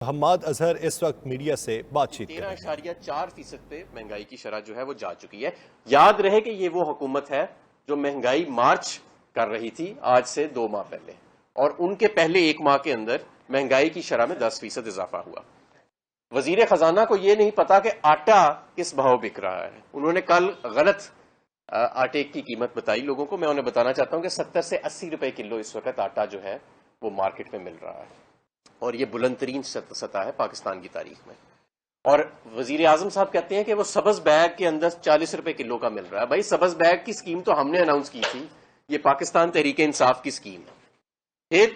حماد اظہر اس وقت میڈیا سے بات چیت کر رہے ہیں۔ 13.4% پہ مہنگائی کی شرح جو ہے وہ جا چکی ہے۔ یاد رہے کہ یہ وہ حکومت ہے جو مہنگائی مارچ کر رہی تھی آج سے 2 ماہ پہلے، اور ان کے پہلے 1 ماہ کے اندر مہنگائی کی شرح میں 10% اضافہ ہوا۔ وزیر خزانہ کو یہ نہیں پتا کہ آٹا کس بھاؤ بک رہا ہے۔ انہوں نے کل غلط آٹے کی قیمت بتائی لوگوں کو۔ میں انہیں بتانا چاہتا ہوں کہ 70 سے 80 روپے کلو اس وقت آٹا جو ہے وہ مارکیٹ میں مل رہا ہے، اور یہ بلند ترین سطح ہے پاکستان کی تاریخ میں۔ اور وزیر اعظم صاحب کہتے ہیں کہ وہ سبز بیگ کے اندر 40 روپے کلو کا مل رہا ہے۔ بھائی سبز بیگ کی سکیم تو ہم نے اناؤنس کی تھی، یہ پاکستان تحریک انصاف کی سکیم ہے۔ پھر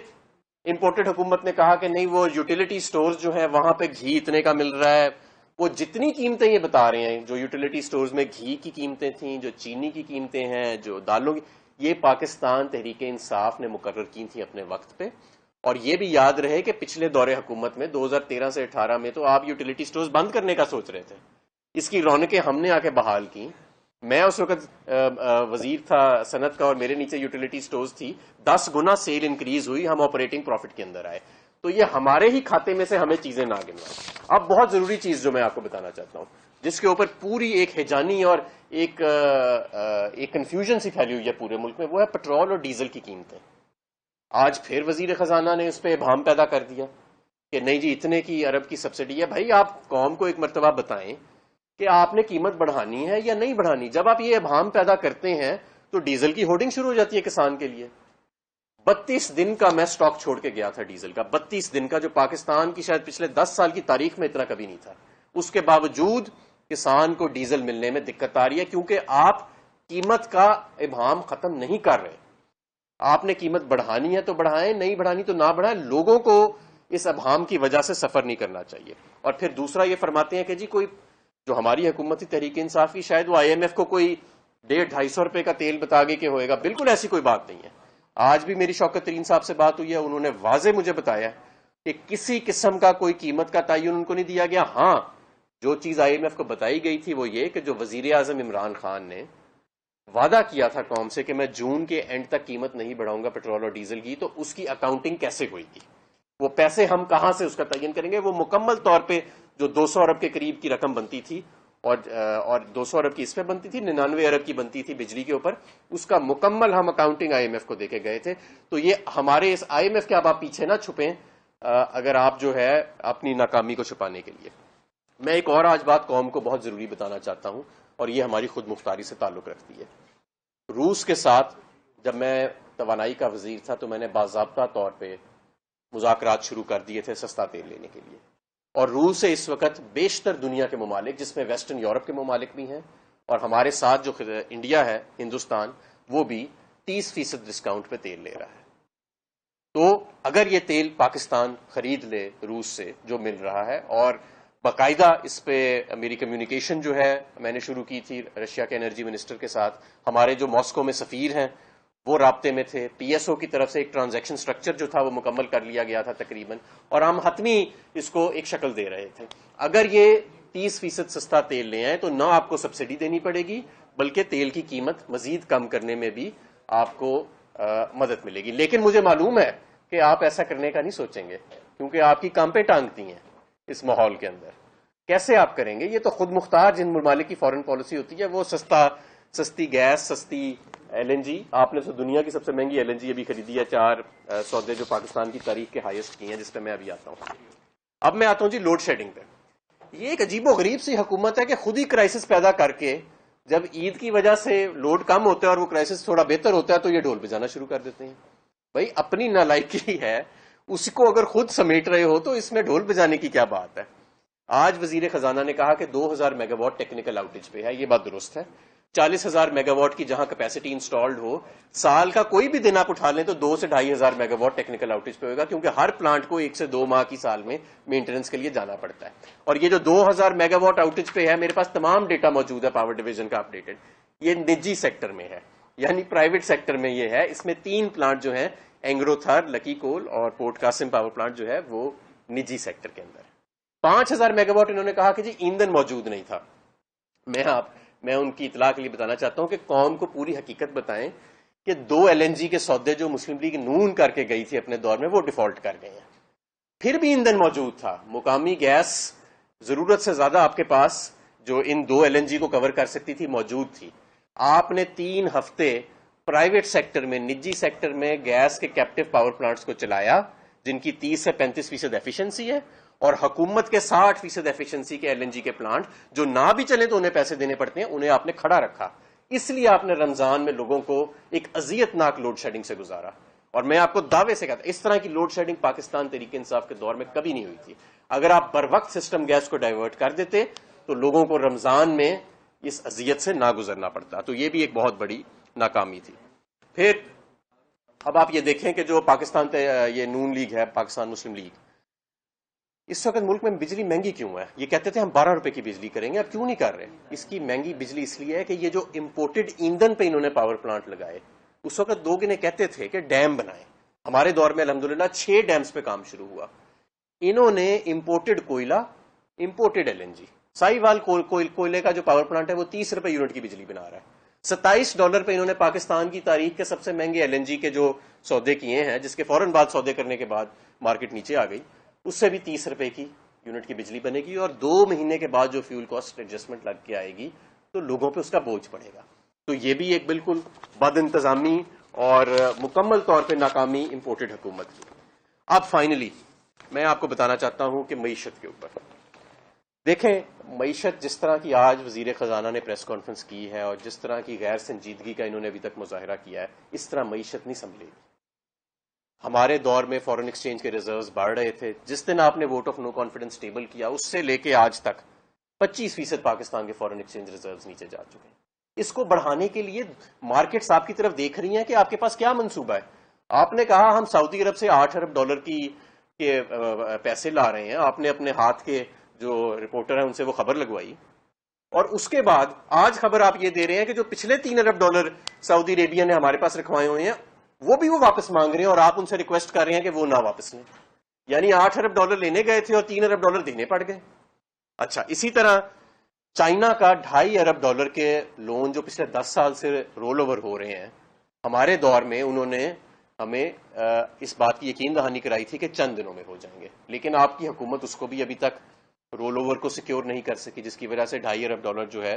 امپورٹڈ حکومت نے کہا کہ نہیں، وہ یوٹیلیٹی سٹورز جو ہے وہاں پہ گھی اتنے کا مل رہا ہے۔ وہ جتنی قیمتیں یہ بتا رہے ہیں، جو یوٹیلیٹی سٹورز میں گھی کی قیمتیں تھیں، جو چینی کی قیمتیں ہیں، جو دالوں کی، یہ پاکستان تحریک انصاف نے مقرر کی تھی اپنے وقت پہ۔ اور یہ بھی یاد رہے کہ پچھلے دور حکومت میں 2013 سے 18 میں تو آپ یوٹیلیٹی سٹورز بند کرنے کا سوچ رہے تھے، اس کی رونقیں ہم نے آ کے بحال کی۔ میں اس وقت وزیر تھا صنعت کا، اور میرے نیچے یوٹیلیٹی سٹورز تھی، 10 گنا سیل انکریز ہوئی، ہم آپریٹنگ پروفٹ کے اندر آئے۔ تو یہ ہمارے ہی کھاتے میں سے ہمیں چیزیں نہ گنوائیں۔ اب بہت ضروری چیز جو میں آپ کو بتانا چاہتا ہوں، جس کے اوپر پوری ایک ہیجانی اور ایک کنفیوژن سی پھیلی ہوئی ہے پورے ملک میں، وہ ہے پیٹرول اور ڈیزل کی قیمتیں۔ آج پھر وزیر خزانہ نے اس پہ ابہام پیدا کر دیا کہ نہیں جی اتنے کی ارب کی سبسڈی ہے۔ بھائی آپ قوم کو ایک مرتبہ بتائیں کہ آپ نے قیمت بڑھانی ہے یا نہیں بڑھانی۔ جب آپ یہ ابہام پیدا کرتے ہیں تو ڈیزل کی ہورڈنگ شروع ہو جاتی ہے کسان کے لیے۔ 32 دن کا میں سٹاک چھوڑ کے گیا تھا ڈیزل کا، 32 دن کا، جو پاکستان کی شاید پچھلے 10 سال کی تاریخ میں اتنا کبھی نہیں تھا۔ اس کے باوجود کسان کو ڈیزل ملنے میں دقت آ رہی ہے، کیونکہ آپ قیمت کا ابہام ختم نہیں کر رہے۔ آپ نے قیمت بڑھانی ہے تو بڑھائیں، نہیں بڑھانی تو نہ بڑھائیں۔ لوگوں کو اس ابہام کی وجہ سے سفر نہیں کرنا چاہیے۔ اور پھر دوسرا یہ فرماتے ہیں کہ جی کوئی جو ہماری حکومتی تحریک انصاف کی، شاید وہ IMF کو کوئی 150-250 روپے کا تیل بتا گئی کہ ہوئے گا۔ بالکل ایسی کوئی بات نہیں ہے۔ آج بھی میری شوکت ترین صاحب سے بات ہوئی ہے، انہوں نے واضح مجھے بتایا کہ کسی قسم کا کوئی قیمت کا تعین ان کو نہیں دیا گیا۔ ہاں، جو چیز IMF کو بتائی گئی تھی وہ یہ کہ جو وزیر اعظم عمران خان نے وعدہ کیا تھا قوم سے کہ میں جون کے اینڈ تک قیمت نہیں بڑھاؤں گا پیٹرول اور ڈیزل کی، تو اس کی اکاؤنٹنگ کیسے ہوئے گی، وہ پیسے ہم کہاں سے اس کا تعین کریں گے۔ وہ مکمل طور پہ جو 200 ارب کے قریب کی رقم بنتی تھی، اور 200 ارب کی اس پہ بنتی تھی، 99 ارب کی بنتی تھی بجلی کے اوپر، اس کا مکمل ہم اکاؤنٹنگ IMF کو دے کے گئے تھے۔ تو یہ ہمارے اس IMF کے اب آپ پیچھے نہ چھپیں، اگر آپ جو ہے اپنی ناکامی کو چھپانے کے لیے۔ میں ایک اور آج بات قوم کو بہت ضروری بتانا چاہتا ہوں، اور یہ ہماری خود مختاری سے تعلق رکھتی ہے۔ روس کے ساتھ جب میں توانائی کا وزیر تھا تو میں نے باضابطہ طور پہ مذاکرات شروع کر دیے تھے سستا تیل لینے کے لیے، اور روس سے اس وقت بیشتر دنیا کے ممالک، جس میں ویسٹرن یورپ کے ممالک بھی ہیں، اور ہمارے ساتھ جو انڈیا ہے، ہندوستان، وہ بھی 30% ڈسکاؤنٹ پہ تیل لے رہا ہے۔ تو اگر یہ تیل پاکستان خرید لے روس سے جو مل رہا ہے، اور باقاعدہ اس پہ میری کمیونیکیشن جو ہے میں نے شروع کی تھی رشیا کے انرجی منسٹر کے ساتھ، ہمارے جو ماسکو میں سفیر ہیں وہ رابطے میں تھے، PSO کی طرف سے ایک ٹرانزیکشن سٹرکچر جو تھا وہ مکمل کر لیا گیا تھا تقریباً، اور ہم حتمی اس کو ایک شکل دے رہے تھے۔ اگر یہ 30% سستا تیل لے آئیں تو نہ آپ کو سبسڈی دینی پڑے گی، بلکہ تیل کی قیمت مزید کم کرنے میں بھی آپ کو مدد ملے گی۔ لیکن مجھے معلوم ہے کہ آپ ایسا کرنے کا نہیں سوچیں گے، کیونکہ آپ کی کانپیں ٹانگتی ہیں اس ماحول کے اندر۔ کیسے آپ کریں گے؟ یہ تو خود مختار جن ممالک کی فورن پالیسی ہوتی ہے، وہ سستی گیس، سستی LNG، آپ نے تو دنیا کی سب سے مہنگی LNG ابھی خریدی ہے، 4 سودے جو پاکستان کی تاریخ کے ہائیسٹ کی ہیں، جس پہ میں ابھی آتا ہوں۔ اب میں آتا ہوں جی لوڈ شیڈنگ پہ۔ یہ ایک عجیب و غریب سی حکومت ہے کہ خود ہی کرائسس پیدا کر کے، جب عید کی وجہ سے لوڈ کم ہوتا ہے اور وہ کرائسس تھوڑا بہتر ہوتا ہے تو یہ ڈھول بجانا شروع کر دیتے ہیں۔ بھائی اپنی نالائکی ہے، اس کو اگر خود سمیٹ رہے ہو تو اس میں ڈھول بجانے کی کیا بات ہے۔ آج وزیر خزانہ نے کہا کہ 2000 میگا واٹ ٹیکنیکل آؤٹیج پہ ہے، یہ بات درست ہے۔ 40,000 میگا واٹ کی جہاں کیپیسٹی انسٹالڈ ہو، سال کا کوئی بھی دن آپ اٹھا لیں تو 2 سے 2,500 میگا واٹ ٹیکنیکل آؤٹیج پہ ہوگا، کیونکہ ہر پلانٹ کو 1 سے 2 ماہ کی سال میں مینٹیننس کے لیے جانا پڑتا ہے۔ اور یہ جو 2000 میگا واٹ آؤٹیج پہ ہے، میرے پاس تمام ڈیٹا موجود ہے پاور ڈویژن کا اپڈیٹڈ، یہ نجی سیکٹر میں ہے، یعنی پرائیویٹ سیکٹر میں یہ ہے۔ اس میں 3 پلانٹ جو ہیں، اینگرو تھر، لکی کول اور پورٹ قاسم پاور پلانٹ جو ہے وہ نجی سیکٹر کے اندر ہے۔ 5,000 میگا واٹ انہوں نے کہا کہ جی ایندھن موجود نہیں تھا۔ میں ان کی اطلاع کے لیے بتانا چاہتا ہوں کہ قوم کو پوری حقیقت بتائیں کہ 2 LNG کے سودے جو مسلم لیگ نون کر کے گئی تھی اپنے دور میں، وہ ڈیفالٹ کر گئے ہیں۔ پھر بھی ایندھن موجود تھا. مقامی گیس ضرورت سے زیادہ آپ کے پاس جو ان 2 LNG کو کور کر سکتی تھی موجود تھی. آپ نے 3 ہفتے پرائیویٹ سیکٹر میں، نجی سیکٹر میں گیس کے کیپٹیو پاور پلانٹس کو چلایا جن کی 30 سے 35% ایفیشنسی ہے، اور حکومت کے 60% ایفیشنسی کے LNG کے پلانٹ جو نہ بھی چلے تو انہیں پیسے دینے پڑتے ہیں، انہیں آپ نے کھڑا رکھا. اس لیے آپ نے رمضان میں لوگوں کو ایک اذیت ناک لوڈ شیڈنگ سے گزارا. اور میں آپ کو دعوے سے کہتا ہوں اس طرح کی لوڈ شیڈنگ پاکستان تحریک انصاف کے دور میں کبھی نہیں ہوئی تھی. اگر آپ بر وقت سسٹم گیس کو ڈائیورٹ کر دیتے تو لوگوں کو رمضان میں اس اذیت سے نہ گزرنا پڑتا. تو یہ بھی ایک بہت بڑی ناکامی تھی. پھر اب آپ یہ دیکھیں کہ جو پاکستان یہ نون لیگ ہے، پاکستان مسلم لیگ، اس وقت ملک میں بجلی مہنگی کیوں ہے؟ یہ کہتے تھے ہم 12 روپے کی بجلی کریں گے، اب کیوں نہیں کر رہے؟ اس کی مہنگی بجلی اس لیے ہے کہ یہ جو امپورٹڈ ایندھن پہ انہوں نے پاور پلانٹ لگائے، اس وقت لوگ انہیں کہتے تھے کہ ڈیم بنائیں. ہمارے دور میں الحمدللہ 6 ڈیمز پہ کام شروع ہوا. انہوں نے امپورٹڈ کوئلہ، امپورٹڈ LNG، سائیوال کوئلے کا جو پاور پلانٹ ہے وہ 30 روپے یونٹ کی بجلی بنا رہا ہے. $27 پہ انہوں نے پاکستان کی تاریخ کے سب سے مہنگے LNG کے جو سودے کیے ہیں، جس کے فوراً بعد سودے کرنے کے بعد مارکیٹ نیچے آ گئی، اس سے بھی 30 روپے کی یونٹ کی بجلی بنے گی. اور 2 مہینے کے بعد جو فیول کاسٹ ایڈجسٹمنٹ لگ کے آئے گی تو لوگوں پہ اس کا بوجھ پڑے گا. تو یہ بھی ایک بالکل بد انتظامی اور مکمل طور پہ ناکامی امپورٹڈ حکومت کی. اب فائنلی میں آپ کو بتانا چاہتا ہوں کہ معیشت کے اوپر دیکھیں. معیشت جس طرح کی آج وزیر خزانہ نے پریس کانفرنس کی ہے اور جس طرح کی غیر سنجیدگی کا انہوں نے ابھی تک مظاہرہ کیا ہے، اس طرح معیشت نہیں سنبھلے گی. ہمارے دور میں فارن ایکسچینج کے ریزروز بڑھ رہے تھے. جس دن آپ نے vote of no confidence table کیا، اس سے لے کے آج تک 25% پاکستان کے فارن ایکسچینج ریزروز نیچے جا چکے ہیں. اس کو بڑھانے کے لیے مارکیٹس آپ کی طرف دیکھ رہی ہیں کہ آپ کے پاس کیا منصوبہ ہے. آپ نے کہا ہم سعودی عرب سے $8 ارب کے پیسے لا رہے ہیں. آپ نے اپنے ہاتھ کے جو رپورٹر ہیں ان سے وہ خبر لگوائی، اور اس کے بعد آج خبر آپ یہ دے رہے ہیں کہ جو پچھلے $3 ارب سعودی عربیہ نے ہمارے پاس رکھوائے ہوئے ہیں وہ بھی وہ واپس مانگ رہے ہیں، اور آپ ان سے ریکویسٹ کر رہے ہیں کہ وہ نہ واپس لیں. یعنی $8 ارب لینے گئے تھے اور $3 ارب دینے پڑ گئے. اچھا، اسی طرح چائنا کا $2.5 ارب کے لون جو پچھلے 10 سال سے رول اوور ہو رہے ہیں، ہمارے دور میں انہوں نے ہمیں اس بات کی یقین دہانی کرائی تھی کہ چند دنوں میں ہو جائیں گے، لیکن آپ کی حکومت اس کو بھی ابھی تک رول اوور کو سیکیور نہیں کر سکی، جس کی وجہ سے $2.5 ارب جو ہے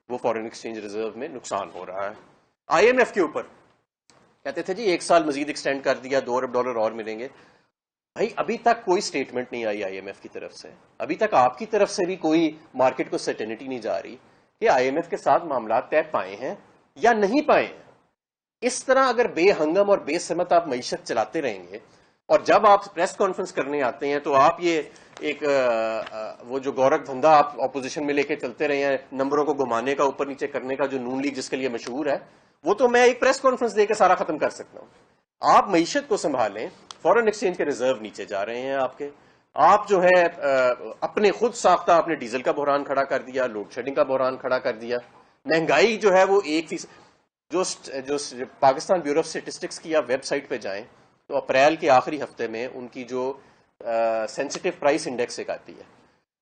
وہ فارن ایکسچینج ریزرو میں نقصان ہو رہا ہے. IMF کے اوپر کہتے تھے جی 1 سال مزید ایکسٹینڈ کر دیا، $2 ارب اور ملیں گے. بھائی ابھی تک کوئی سٹیٹمنٹ نہیں آئی IMF کی طرف سے، ابھی تک آپ کی طرف سے بھی کوئی مارکیٹ کو سرٹینٹی نہیں جا رہی کہ IMF کے ساتھ معاملات طے پائے ہیں یا نہیں پائے ہیں. اس طرح اگر بے ہنگم اور بے سمت آپ معیشت چلاتے رہیں گے، اور جب آپ پریس کانفرنس کرنے آتے ہیں تو آپ یہ ایک وہ جو گورکھ دھندا آپ اپوزیشن میں لے کے چلتے رہے ہیں، نمبروں کو گھمانے کا، اوپر نیچے کرنے کا، جو نون لیگ جس کے لیے مشہور ہے، وہ تو میں ایک پریس کانفرنس دے کے سارا ختم کر سکتا ہوں. آپ معیشت کو سنبھالیں. فارن ایکسچینج کے ریزرو نیچے جا رہے ہیں آپ جو ہے اپنے خود ساختہ آپ نے ڈیزل کا بحران کھڑا کر دیا، لوڈ شیڈنگ کا بحران کھڑا کر دیا. مہنگائی جو ہے وہ 1%. جو پاکستان بیورو آف اسٹیٹسٹکس کی آپ ویب سائٹ پہ جائیں تو اپریل کے آخری ہفتے میں ان کی جو سینسٹیو پرائس انڈیکس ایک آتی ہے،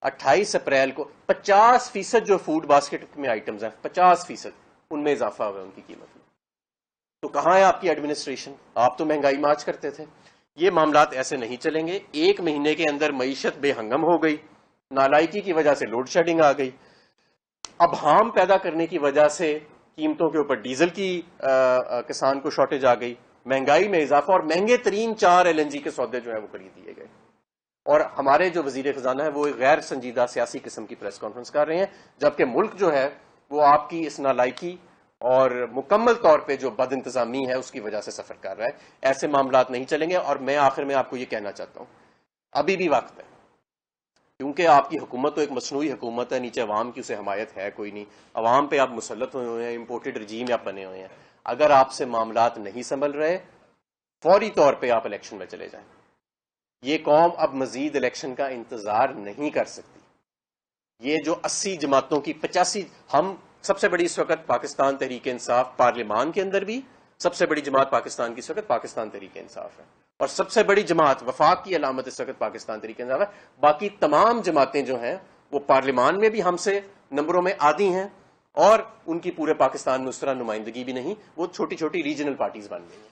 28 اپریل کو 50% جو فوڈ باسکٹ میں آئٹمز ہیں 50% ان میں اضافہ ہوا ہے ان کی قیمت میں. تو کہاں ہے آپ کی ایڈمنسٹریشن؟ آپ تو مہنگائی مارچ کرتے تھے. یہ معاملات ایسے نہیں چلیں گے. 1 مہینے کے اندر معیشت بے ہنگم ہو گئی، نالائکی کی وجہ سے لوڈ شیڈنگ آ گئی، ابہام پیدا کرنے کی وجہ سے قیمتوں کے اوپر ڈیزل کی کسان کو شارٹیج آ گئی، مہنگائی میں اضافہ، اور مہنگے ترین 4 LNG کے سودے جو ہیں وہ خرید دیے گئے. اور ہمارے جو وزیر خزانہ ہے وہ غیر سنجیدہ سیاسی قسم کی پریس کانفرنس کر رہے ہیں، جبکہ ملک جو ہے وہ آپ کی اس نالائکی اور مکمل طور پہ جو بد انتظامی ہے اس کی وجہ سے سفر کر رہا ہے. ایسے معاملات نہیں چلیں گے. اور میں آخر میں آپ کو یہ کہنا چاہتا ہوں، ابھی بھی وقت ہے، کیونکہ آپ کی حکومت تو ایک مصنوعی حکومت ہے، نیچے عوام کی اسے حمایت ہے کوئی نہیں، عوام پہ آپ مسلط ہوئے ہیں، امپورٹڈ رجیم آپ بنے ہوئے ہیں. اگر آپ سے معاملات نہیں سنبھل رہے، فوری طور پہ آپ الیکشن میں چلے جائیں. یہ قوم اب مزید الیکشن کا انتظار نہیں کر سکتی. یہ جو 80 جماعتوں کی 85، ہم سب سے بڑی اس وقت پاکستان تحریک انصاف، پارلیمان کے اندر بھی سب سے بڑی جماعت پاکستان کی اس وقت پاکستان تحریک انصاف ہے، اور سب سے بڑی جماعت وفاق کی علامت اس وقت پاکستان تحریک انصاف ہے. باقی تمام جماعتیں جو ہیں وہ پارلیمان میں بھی ہم سے نمبروں میں آدھی ہیں، اور ان کی پورے پاکستان میں اس طرح نمائندگی بھی نہیں، وہ چھوٹی چھوٹی ریجنل پارٹیز بن گئی ہیں.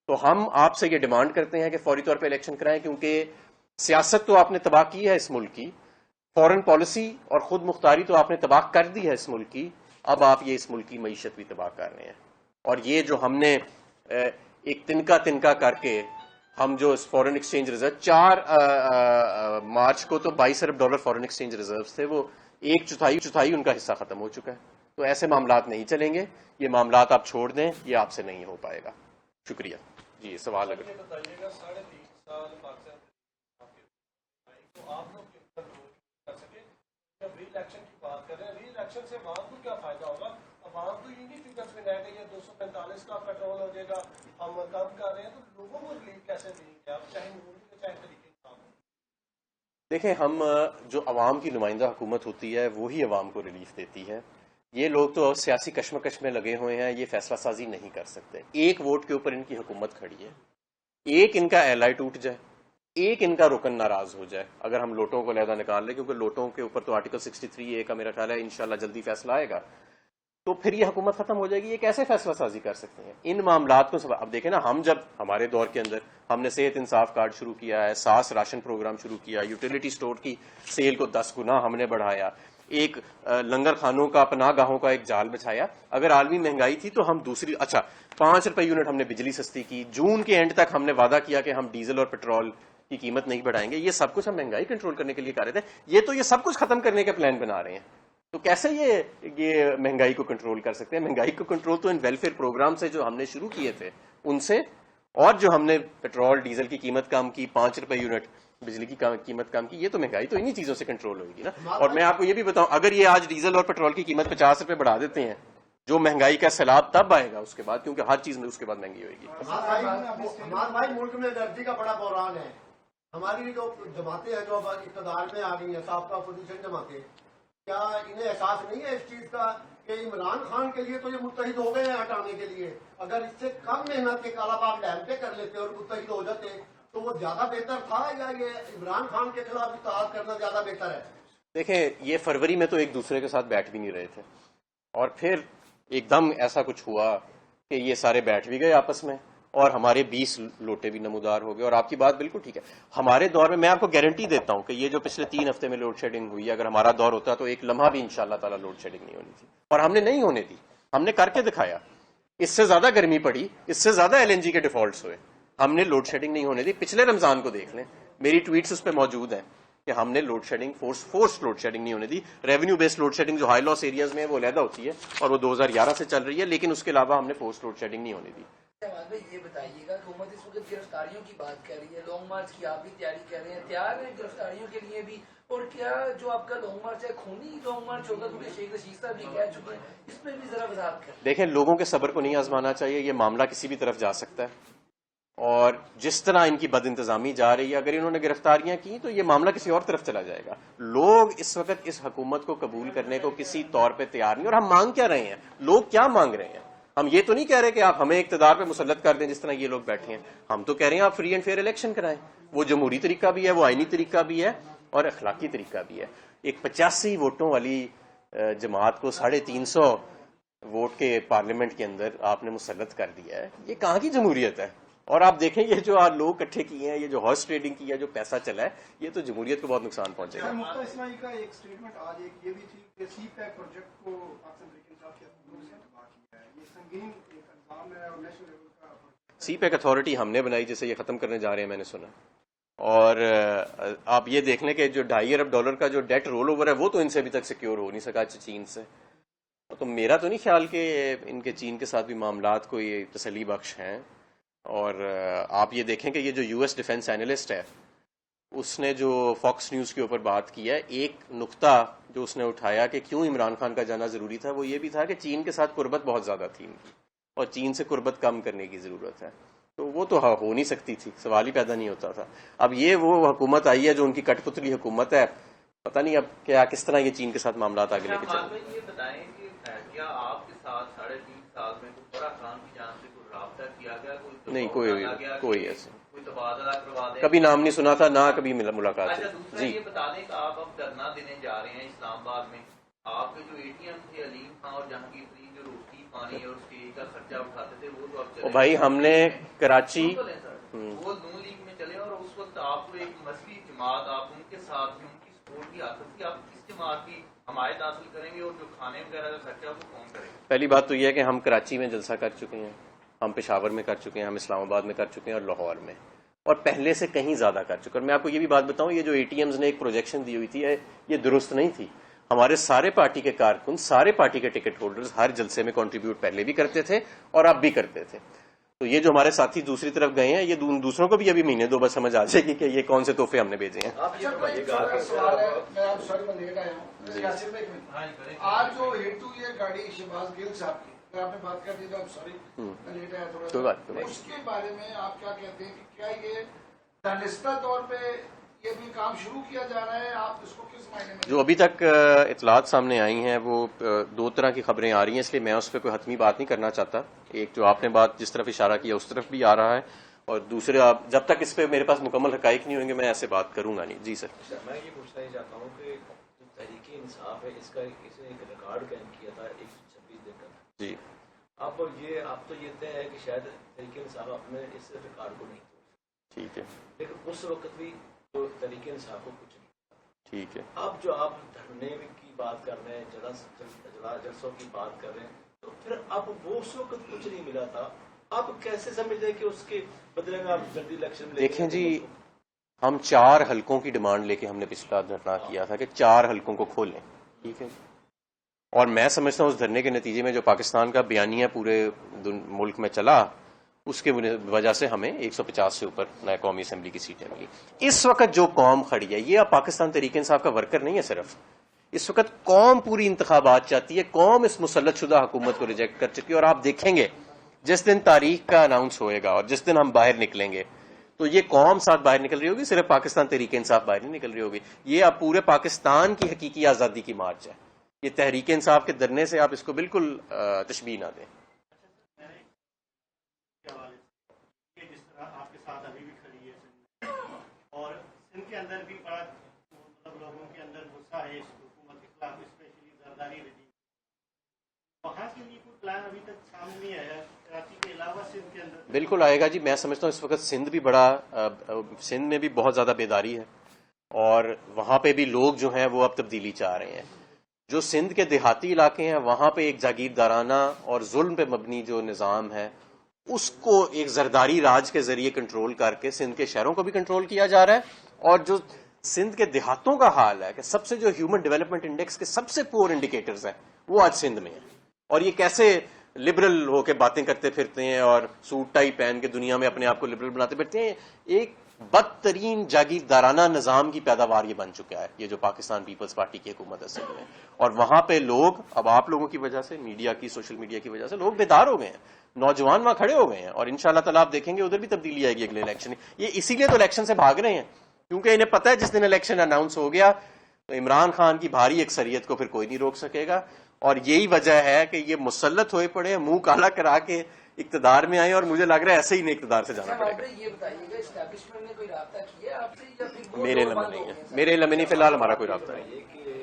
تو ہم آپ سے یہ ڈیمانڈ کرتے ہیں کہ فوری طور پہ الیکشن کرائیں، کیونکہ سیاست تو آپ نے تباہ کی ہے اس ملک کی, فورن پالیسی اور خود مختاری تو آپ نے تباہ کر دی ہے اس ملک کی, اب آپ یہ اس ملک کی معیشت بھی تباہ کر رہے ہیں. اور یہ جو ہم نے ایک تنکا کر کے ہم جو فورن ایکسچینج ریزرو 4 مارچ کو تو $22 ارب فورن ایکسچینج ریزروز تھے, وہ 1/4 ان کا حصہ ختم ہو چکا ہے. تو ایسے معاملات نہیں چلیں گے, یہ معاملات آپ چھوڑ دیں, یہ آپ سے نہیں ہو پائے گا. شکریہ. جی سوال اگر بتائیے گا 3.5 سال پاکستان تو آپ لوگ کر سکے, جب ری الیکشن کی بات کر رہے ہیں, ری الیکشن سے عوام کو کیا فائدہ ہوگا؟ عوام تو یہ نہیں فکر میں رہے گا یہ 245 کا پیٹرول ہو جائے گا, ہم کم کر رہے ہیں, تو لوگوں کو ریلیف کیسے دیں گے آپ, چاہے چاہے طریقے کا. دیکھیں, ہم جو عوام کی نمائندہ حکومت ہوتی ہے وہی عوام کو ریلیف دیتی ہے. یہ لوگ تو سیاسی کشمکش میں لگے ہوئے ہیں, یہ فیصلہ سازی نہیں کر سکتے. ایک ووٹ کے اوپر ان کی حکومت کھڑی ہے, ایک ان کا ایلائی ٹوٹ جائے, ایک ان کا رکن ناراض ہو جائے, اگر ہم لوٹوں کو علیحدہ نکال لیں, کیونکہ لوٹوں کے اوپر تو آرٹیکل 63A کا میرا خیال ہے انشاءاللہ جلدی فیصلہ آئے گا, تو پھر یہ حکومت ختم ہو جائے گی. یہ کیسے فیصلہ سازی کر سکتے ہیں ان معاملات کو؟ اب دیکھیں نا, ہم جب ہمارے دور کے اندر ہم نے صحت انصاف کارڈ شروع کیا ہے, ساس راشن پروگرام شروع کیا, یوٹیلیٹی سٹور کی سیل کو 10 گنا ہم نے بڑھایا, ایک لنگر خانوں کا پناہ گاہوں کا ایک جال بچھایا. اگر عالمی مہنگائی تھی تو ہم دوسری 5 روپے یونٹ ہم نے بجلی سستی کی, جون کے اینڈ تک ہم نے وعدہ کیا کہ ہم ڈیزل اور پیٹرول کی قیمت نہیں بڑھائیں گے. یہ سب کچھ ہم مہنگائی کنٹرول کرنے کے لیے کر رہے تھے. یہ سب کچھ ختم کرنے کے پلان بنا رہے ہیں. تو کیسے یہ مہنگائی کو کنٹرول کر سکتے ہیں؟ مہنگائی کو کنٹرول تو ان ویلفیئر پروگرام سے جو ہم نے شروع کیے تھے ان سے, اور جو ہم نے پیٹرول ڈیزل کی قیمت کم کی, 5 روپے یونٹ بجلی کی قیمت کم کی, یہ تو مہنگائی تو انہی چیزوں سے کنٹرول ہوگی نا. اور میں آپ کو یہ بھی بتاؤں, اگر یہ آج ڈیزل اور پیٹرول کی قیمت 50 روپے بڑھا دیتے ہیں, جو مہنگائی کا سیلاب تب آئے گا اس کے بعد, کیونکہ ہر چیز میں اس کے بعد مہنگی ہوئے گی. ہمارے بھائی ملک میں انرجی کا بڑا بحران ہے. ہماری جو جماعتیں ہیں جو اقتدار میں آ گئی ہیں, سابقہ اپوزیشن جماعتیں, کیا انہیں احساس نہیں ہے اس چیز کا کہ عمران خان کے لیے تو یہ متحد ہو گئے ہیں ہٹانے کے لیے؟ اگر اس سے کم محنت کے کالا باغ ڈیم پہ کر لیتے اور متحد ہو جاتے تو وہ زیادہ بہتر تھا, یا یہ عمران خان کے خلاف اتحاد کرنا زیادہ بہتر ہے؟ دیکھیں, یہ فروری میں تو ایک دوسرے کے ساتھ بیٹھ بھی نہیں رہے تھے, اور پھر ایک دم ایسا کچھ ہوا کہ یہ سارے بیٹھ بھی گئے آپس میں, اور ہمارے 20 لوٹے بھی نمودار ہو گئے. اور آپ کی بات بالکل ٹھیک ہے, ہمارے دور میں آپ کو گارنٹی دیتا ہوں کہ یہ جو پچھلے 3 ہفتے میں لوڈ شیڈنگ ہوئی ہے, اگر ہمارا دور ہوتا تو ایک لمحہ بھی انشاءاللہ تعالی لوڈ شیڈنگ نہیں ہونی تھی, اور ہم نے نہیں ہونے دی. ہم نے کر کے دکھایا. اس سے زیادہ گرمی پڑی, اس سے زیادہ LNG کے ڈیفالٹس ہوئے, ہم نے لوڈ شیڈنگ نہیں ہونے دی. پچھلے رمضان کو دیکھ لیں, میری ٹویٹس اس پہ موجود ہیں کہ ہم نے load shedding force load shedding نہیں ہونے دی. ریونیو بیسڈ لوڈ شیڈنگ جو ہائی لاس ایریاز میں ہے وہ علیحدہ ہوتی ہے, اور وہ 2011 سے چل رہی ہے, لیکن اس کے علاوہ ہم نے فورس لوڈ شیڈنگ نہیں ہونے دی. یہ بتائیے گا, حکومت اس وقت گرفتاریوں کی بات کر رہی ہے, لانگ مارچ کی آپ بھی تیاری کر رہے ہیں, تیار ہیں گرفتاریوں کے لیے بھی؟ اور کیا جو آپ کا لانگ مارچ ہے خونی لانگ مارچ ہوگا, کیونکہ شیخ رشید صاحب بھی کہہ چکے ہیں, اس پہ بھی ذرا وضاحت کریں. دیکھیں, لوگوں کے صبر کو نہیں آزمانا چاہیے. یہ معاملہ کسی بھی طرف جا سکتا ہے, اور جس طرح ان کی بد انتظامی جا رہی ہے, اگر انہوں نے گرفتاریاں کی تو یہ معاملہ کسی اور طرف چلا جائے گا. لوگ اس وقت اس حکومت کو قبول کرنے کو کسی طور پہ تیار نہیں. اور ہم مانگ کیا رہے ہیں, لوگ کیا مانگ رہے ہیں؟ ہم یہ تو نہیں کہہ رہے کہ آپ ہمیں اقتدار پہ مسلط کر دیں جس طرح یہ لوگ بیٹھے ہیں. ہم تو کہہ رہے ہیں آپ فری اینڈ فیئر الیکشن کرائیں. وہ جمہوری طریقہ بھی ہے, وہ آئینی طریقہ بھی ہے, اور اخلاقی طریقہ بھی ہے. ایک 85 ووٹوں والی جماعت کو 350 ووٹ کے پارلیمنٹ کے اندر آپ نے مسلط کر دیا ہے. یہ کہاں کی جمہوریت ہے؟ اور آپ دیکھیں, یہ جو لوگ اکٹھے کیے ہیں, یہ جو ہارس ٹریڈنگ کی ہے, جو پیسہ چلا ہے, یہ تو جمہوریت کو بہت نقصان پہنچے گا. مفتی اسماعیل کا ایک اسٹیٹمنٹ آج ایک یہ بھی تھی کہ سی پیک پروجیکٹ کو پاکستان تحریک انصاف کی حکومت نے تباہ کیا ہے. یہ سنگین ایک الزام ہے, اور نیشنل لیول کا سی پیک اتھارٹی ہم نے بنائی, جسے یہ ختم کرنے جا رہے ہیں, میں نے سنا. اور آپ یہ دیکھ لیں کہ جو $2.5 ارب کا جو ڈیٹ رول اوور ہے وہ تو ان سے ابھی تک سیکیور ہو نہیں سکا چین سے. تو میرا تو نہیں خیال کہ ان کے چین کے ساتھ بھی معاملات کوئی تسلی بخش ہیں. اور آپ یہ دیکھیں کہ یہ جو US ڈیفنس اینالسٹ ہے, اس نے جو فاکس نیوز کے اوپر بات کی ہے, ایک نقطہ جو اس نے اٹھایا کہ کیوں عمران خان کا جانا ضروری تھا, وہ یہ بھی تھا کہ چین کے ساتھ قربت بہت زیادہ تھی ان کی, اور چین سے قربت کم کرنے کی ضرورت ہے. تو وہ تو ہو نہیں سکتی تھی, سوال ہی پیدا نہیں ہوتا تھا. اب یہ وہ حکومت آئی ہے جو ان کی کٹ پتلی حکومت ہے, پتہ نہیں اب کیا کس طرح یہ چین کے ساتھ معاملات آگے لے کے چلیں. یہ بتائیں کہ کیا آپ کے ساتھ 3.5 سال میں فرح خان کی جانب سے کوئی رابطہ کیا گیا؟ نہیں, کوئی ایسا کوئی تبادلہ کروا دیں؟ کبھی نام نہیں سنا تھا, نہ کبھی ملاقات. اچھا, دوسرا یہ بتا دیں کہ آپ اب دھرنا دینے جا رہے ہیں اسلام آباد میں, آپ کے جو ATM تھے علیم خان اور جہانگیر ترین جو روٹی پانی اور اسٹے کا خرچہ اٹھاتے تھے وہ تو اب چلے بھائی ہم نے کراچی وہ نون لیگ میں چلے اور اس وقت آپ کو ایک مذہبی جماعت آپ ان کے ساتھ بھی ان کی سپورٹ بھی حاصل تھی. آپ کس جماعت کی حمایت حاصل کریں گے اور جو کھانے وغیرہ کا خرچہ وہ کون کرے گا؟ پہلی بات تو یہ ہے کہ ہم کراچی میں جلسہ کر چکے ہیں, ہم پشاور میں کر چکے ہیں, ہم اسلام آباد میں کر چکے ہیں اور لاہور میں, اور پہلے سے کہیں زیادہ کر چکے ہیں. اور میں آپ کو یہ بھی بات بتاؤں, یہ جو ATMs نے ایک پروجیکشن دی ہوئی تھی یہ درست نہیں تھی. ہمارے سارے پارٹی کے کارکن, سارے پارٹی کے ٹکٹ ہولڈرز ہر جلسے میں کنٹریبیوٹ پہلے بھی کرتے تھے اور اب بھی کرتے تھے. تو یہ جو ہمارے ساتھی دوسری طرف گئے ہیں, یہ دوسروں کو بھی ابھی مہینے دو بس سمجھ آ جائے گی کہ یہ کون سے تحفے ہم نے بھیجے ہیں. سوال ہے, میں آپ سوری میں لیٹ آیا ہوں. یاسر بھائی, آج جو ہیٹو یہ گاڑی شہباز گل صاحب کی اگر آپ نے بات کر دی تو سوری میں لیٹ آیا تھوڑا, کوئی بات نہیں. اس کے بارے میں آپ کیا کہتے ہیں کہ کیا یہ دانستہ طور پہ یہ بھی کام شروع کیا جا رہا ہے, آپ اس کو کس معنی میں؟ جو ابھی تک اطلاعات سامنے آئی ہیں وہ دو طرح کی خبریں آ رہی ہیں, اس لیے میں اس پہ کوئی حتمی بات نہیں کرنا چاہتا. ایک جو آپ نے بات جس طرف اشارہ کیا اس طرف بھی آ رہا ہے, اور دوسرے آپ جب تک اس پہ میرے پاس مکمل حقائق نہیں ہوں گے میں ایسے بات کروں گا نہیں. جی سر. میں یہ پوچھنا چاہتا ہوں کہ جو تحریک انصاف ہے اس کا اس نے ایک ریکارڈ قائم کیا تھا 126 دن کا. جی. آپ تو یہ طے ہے کہ شاید تحریک انصاف اپنے اس ریکارڈ کو نہیں توڑ. ٹھیک ہے. لیکن اس وقت بھی جو تحریک انصاف کو کچھ نہیں. ٹھیک ہے. اب جو آپ دھرنے کی بات کر رہے ہیں, جلسوں کی بات کر رہے ہیں, تو پھر اب وہ اس وقت کچھ نہیں ملا تھا, آپ کیسے سمجھ رہے کہ اس کے بدلے میں آپ جلدی الیکشن میں دیکھیں جی, ہم 4 حلقوں کی ڈیمانڈ لے کے ہم نے پچھلا دھرنا کیا تھا کہ 4 حلقوں کو کھولیں. ٹھیک ہے. اور میں سمجھتا ہوں اس دھرنے کے نتیجے میں جو پاکستان کا بیانیہ پورے ملک میں چلا, اس کے وجہ سے ہمیں 150 سے اوپر نئے قومی اسمبلی کی سیٹیں ملی. اس وقت جو قوم کھڑی ہے یہ اب پاکستان تحریک انصاف کا ورکر نہیں ہے صرف, اس وقت قوم پوری انتخابات چاہتی ہے. قوم اس مسلط شدہ حکومت کو ریجیکٹ کر چکی ہے, اور آپ دیکھیں گے جس دن تاریخ کا اناؤنس ہوئے گا اور جس دن ہم باہر نکلیں گے تو یہ قوم ساتھ باہر نکل رہی ہوگی, صرف پاکستان تحریک انصاف باہر نہیں نکل رہی ہوگی. یہ اب پورے پاکستان کی حقیقی آزادی کی مارچ ہے. یہ تحریک انصاف کے دھرنے سے آپ اس کو بالکل تشبیہ نہ دیں. جس طرح آپ کے ساتھ ابھی بھی کھڑی ہے اور سندھ کے اندر بھی بڑا مطلب لوگوں کے اندر غصہ ہے اس حکومت کے خلاف, اسپیشلی زرداری رجیم, وہاں کے لیے کوئی پلان ابھی تک سامنے نہیں آیا کراچی کے علاوہ سندھ کے اندر؟ بالکل آئے گا جی. میں سمجھتا ہوں اس وقت سندھ میں بھی بہت زیادہ بیداری ہے, اور وہاں پہ بھی لوگ جو ہیں وہ اب تبدیلی چاہ رہے ہیں. جو سندھ کے دیہاتی علاقے ہیں وہاں پہ ایک جاگیردارانہ اور ظلم پہ مبنی جو نظام ہے اس کو ایک زرداری راج کے ذریعے کنٹرول کر کے سندھ کے شہروں کو بھی کنٹرول کیا جا رہا ہے. اور جو سندھ کے دیہاتوں کا حال ہے کہ سب سے جو ہیومن ڈیولپمنٹ انڈیکس کے سب سے پور انڈیکیٹرز ہیں وہ آج سندھ میں ہیں. اور یہ کیسے لبرل ہو کے باتیں کرتے پھرتے ہیں اور سوٹ ٹائی پہن کے دنیا میں اپنے آپ کو لبرل بناتے پھرتے ہیں, ایک بدترین جاگیردارانہ نظام کی پیداوار یہ بن چکا ہے یہ جو پاکستان پیپلز پارٹی کی حکومت ہے میں. اور وہاں پہ لوگ اب آپ لوگوں کی وجہ سے, میڈیا کی, سوشل میڈیا کی وجہ سے لوگ بیدار ہو گئے ہیں, نوجوان وہاں کھڑے ہو گئے ہیں, اور انشاءاللہ تعالیٰ آپ دیکھیں گے ادھر بھی تبدیلی آئے گی اگلے الیکشن. یہ اسی لیے تو الیکشن سے بھاگ رہے ہیں کیونکہ انہیں پتہ ہے جس دن الیکشن اناؤنس ہو گیا تو عمران خان کی بھاری اکثریت کو پھر کوئی نہیں روک سکے گا. اور یہی وجہ ہے کہ یہ مسلط ہوئے پڑے, منہ کالا کرا کے اقتدار میں آئے, اور مجھے لگ رہا ہے ایسے ہی نہیں اقتدار سے جانا پڑے گا. یہ بتائیے گا اسٹیبلشمنٹ نے کوئی رابطہ کیا آپ سے یا پھر میرے علم میں نہیں ہے, میرے علم میں نہیں, فی الحال ہمارا کوئی رابطہ نہیں. کہ